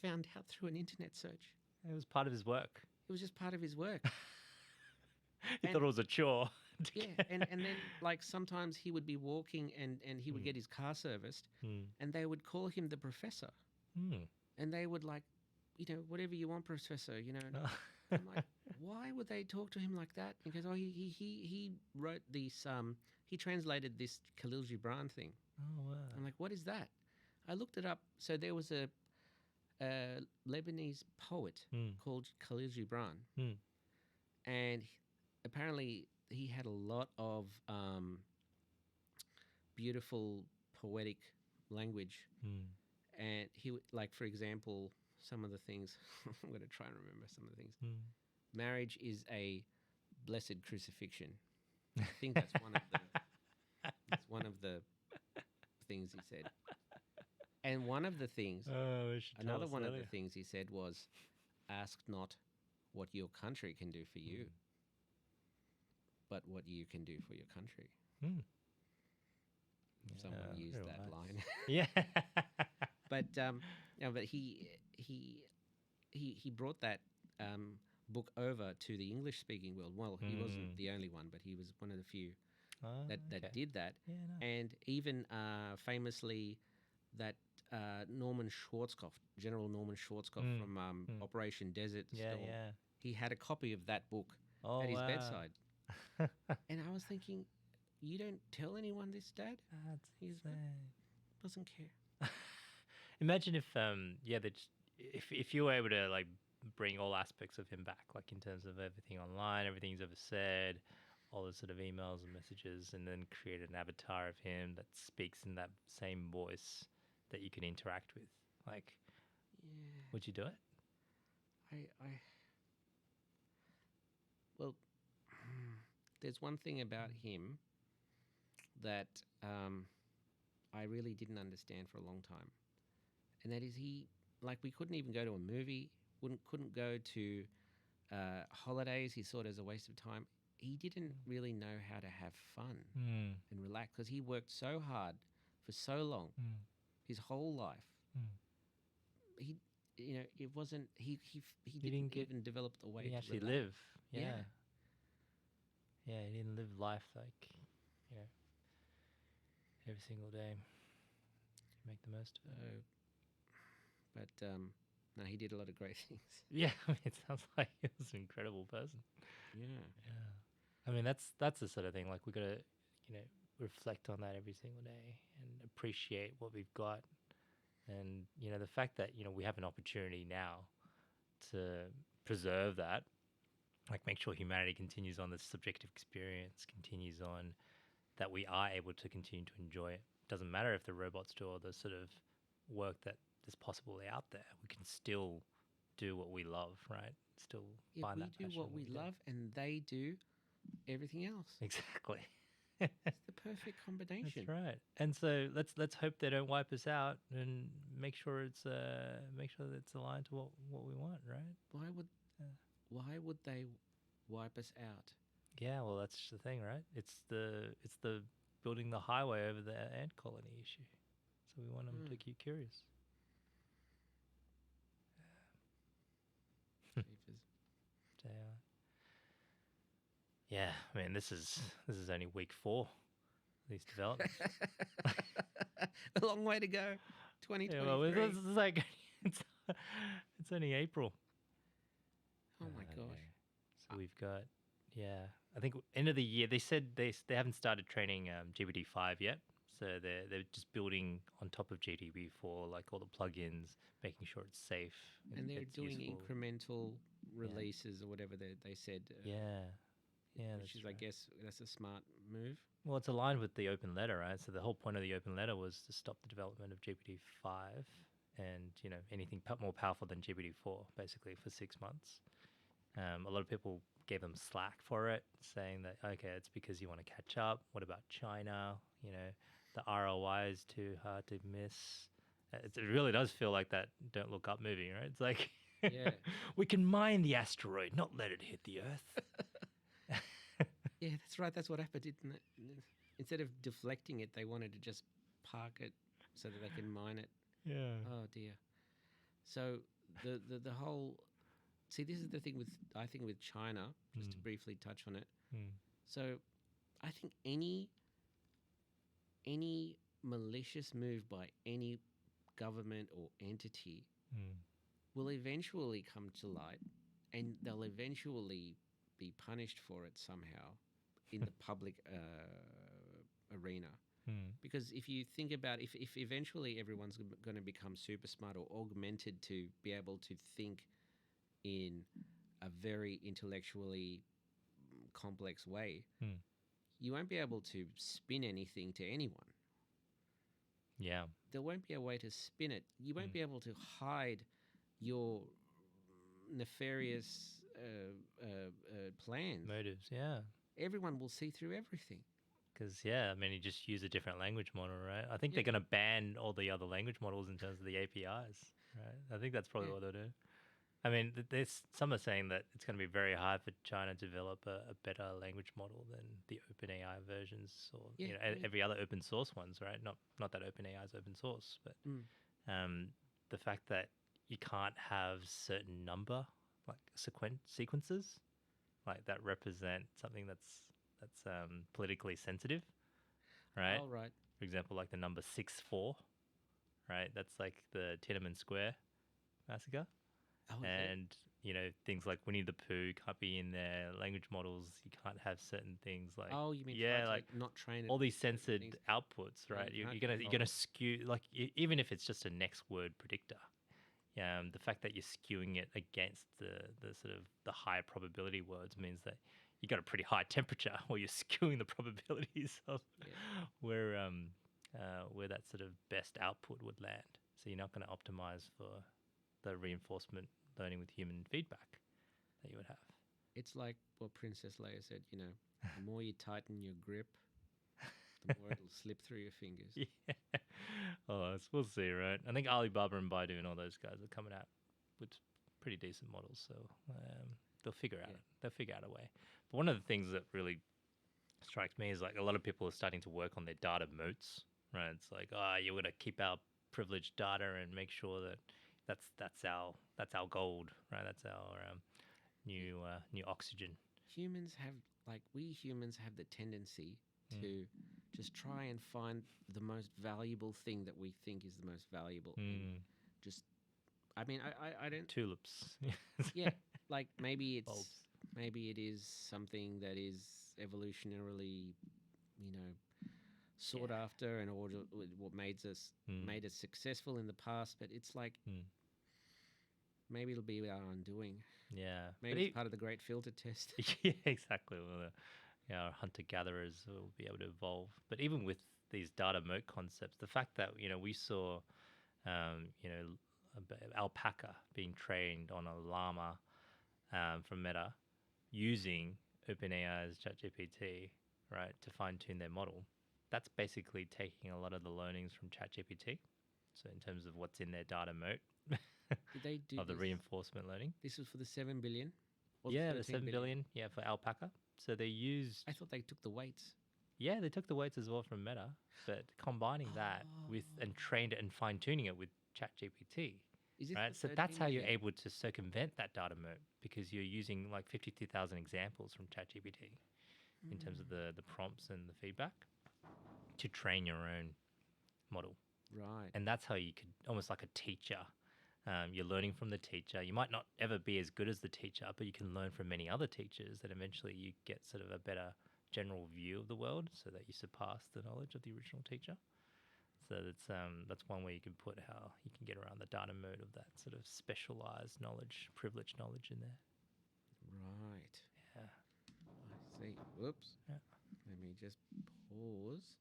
found out through an internet search. It was part of his work. It was just part of his work. He thought it was a chore. Yeah, and then like sometimes he would be walking and he would get his car serviced, and they would call him the professor, and they would like, whatever you want, professor, I'm like, why would they talk to him like that? Because he wrote these he translated this Khalil Gibran thing. Oh wow. I'm like, what is that? I looked it up. So there was a Lebanese poet called Khalil Gibran, and apparently he had a lot of beautiful poetic language, and he would, like, for example, some of the things I'm going to try and remember some of the things. Marriage is a blessed crucifixion. I think that's one of the things he said. And one of the things, another one of the things he said was, ask not what your country can do for you, but what you can do for your country. Someone used that nice line. Yeah. But he brought that book over to the English-speaking world. Well, he wasn't the only one, but he was one of the few that did that. Yeah, nice. And even famously, that Norman Schwarzkopf, General Norman Schwarzkopf from Operation Desert Storm, he had a copy of that book at his bedside. And I was thinking, you don't tell anyone this, Dad? He doesn't care. Imagine if if you were able to like bring all aspects of him back, like in terms of everything online, everything he's ever said, all the sort of emails and messages, and then create an avatar of him that speaks in that same voice that you can interact with. Like, would you do it? Well, there's one thing about him that I really didn't understand for a long time. And that is we couldn't even go to a movie, couldn't go to holidays. He saw it as a waste of time. He didn't really know how to have fun and relax because he worked so hard for so long, his whole life. It wasn't, he didn't even develop the way to actually relax. Live. Yeah. Yeah, he didn't live life like, every single day. Make the most of it. But no, he did a lot of great things. Yeah, I mean, it sounds like he was an incredible person. Yeah. I mean, that's the sort of thing. Like, we got to, reflect on that every single day and appreciate what we've got. And the fact that we have an opportunity now to preserve that, like make sure humanity continues on, this subjective experience continues on, that we are able to continue to enjoy it. Doesn't matter if the robots do all the sort of work that is possibly out there. We can still do what we love, right? Still find that passion. We do what we love, and they do everything else. Exactly. It's the perfect combination. That's right. And so let's hope they don't wipe us out, and make sure it's aligned to what we want, right? Why would they wipe us out? Yeah, well, that's the thing, right? It's the building the highway over the ant colony issue. So we want them to keep curious. Yeah, I mean, this is only week 4. These developments. A long way to go. 2023. Yeah, well, it's like it's only April. Oh my gosh. So we've got I think end of the year. They said they haven't started training GPT-5 yet. So they're just building on top of GPT-4, like all the plugins, making sure it's safe. And they're doing incremental releases or whatever they said. Which is, I guess, that's a smart move. Well, it's aligned with the open letter, right? So the whole point of the open letter was to stop the development of GPT-5 and, anything more powerful than GPT-4, basically, for 6 months. A lot of people gave them slack for it, saying that, okay, it's because you want to catch up. What about China? The ROI is too hard to miss. It really does feel like that Don't Look Up movie, right? It's like, we can mine the asteroid, not let it hit the Earth. Yeah, that's right. That's what happened, didn't it? Instead of deflecting it, they wanted to just park it so that they can mine it. Yeah. Oh, dear. So the whole. See, this is the thing with I think with China. Just to Mm. briefly touch on it. Mm. So, I think any malicious move by any government or entity Mm. will eventually come to light, and they'll eventually be punished for it somehow in the public arena. Mm. Because if you think about if eventually everyone's going to become super smart or augmented to be able to think in a very intellectually complex way, Mm. you won't be able to spin anything to anyone. Yeah. There won't be a way to spin it. You won't Mm. be able to hide your nefarious plans. Motives. Yeah. Everyone will see through everything. Because, yeah, I mean, you just use a different language model, right? I think Yeah, they're going to ban all the other language models in terms of the APIs, right? I think that's probably yeah, what they'll do. I mean, there's some are saying that it's going to be very hard for China to develop a better language model than the OpenAI versions or yeah. every other open source ones, right? Not that OpenAI is open source, but Mm. the fact that you can't have certain number like sequences like that represent something that's politically sensitive, right? All right. For example, like the number 6-4, right? That's like the Tiananmen Square massacre. Oh, is it? And things like Winnie the Pooh can't be in their language models. You can't have certain things like, Oh, you mean try yeah, to like not train it all with these certain censored things? outputs, Yeah, right? you can't You're control gonna it. skew like even if it's just a next word predictor. The fact that you're skewing it against the sort of the higher probability words means that you got a pretty high temperature, or you're skewing the probabilities of Yeah. where that sort of best output would land. So you're not going to optimize for the reinforcement learning with human feedback that you would have. It's like what Princess Leia said, the more you tighten your grip, the more it'll slip through your fingers. Yeah. Oh, we'll see, right? I think Alibaba and Baidu and all those guys are coming out with pretty decent models, so they'll figure out Yeah. it. They'll figure out a way. But one of the things that really strikes me is like a lot of people are starting to work on their data moats, right? It's like, you're gonna keep our privileged data and make sure that that's our gold, right? That's our new oxygen. We humans have the tendency Mm. to just try and find the most valuable thing that we think is the most valuable. And Mm. just, I mean, I don't, Tulips. yeah, like Bulbs. maybe it is something that is evolutionarily, you know, sought Yeah. after and order what Mm. made us successful in the past, but it's like Mm. maybe it'll be our undoing. Yeah. Maybe it's part of the great filter test. Yeah, exactly. Well, our hunter gatherers will be able to evolve. But even with these data moat concepts, the fact that we saw, alpaca being trained on a llama from Meta using OpenAI's ChatGPT, right, to fine tune their model. That's basically taking a lot of the learnings from ChatGPT. So in terms of what's in their data moat Did they do of the this? reinforcement learning. This was for the 7 billion or Yeah, the the 13 7 billion? billion, yeah, for alpaca. So they used, I thought they took the weights. yeah, they took the weights as well from Meta, but combining that with and trained it and fine tuning it with ChatGPT, Is this right? for So that's 13 how you're billion? able to circumvent that data moat because you're using like 52,000 examples from ChatGPT in terms of the prompts and the feedback to train your own model. Right. And that's how you could almost like a teacher. You're learning from the teacher. You might not ever be as good as the teacher, but you can learn from many other teachers. That eventually you get sort of a better general view of the world, so that you surpass the knowledge of the original teacher. So that's one way you can put how you can get around the data mode of that sort of specialized knowledge, privileged knowledge in there. Right. Yeah. I see. Whoops. Yeah. Let me just pause.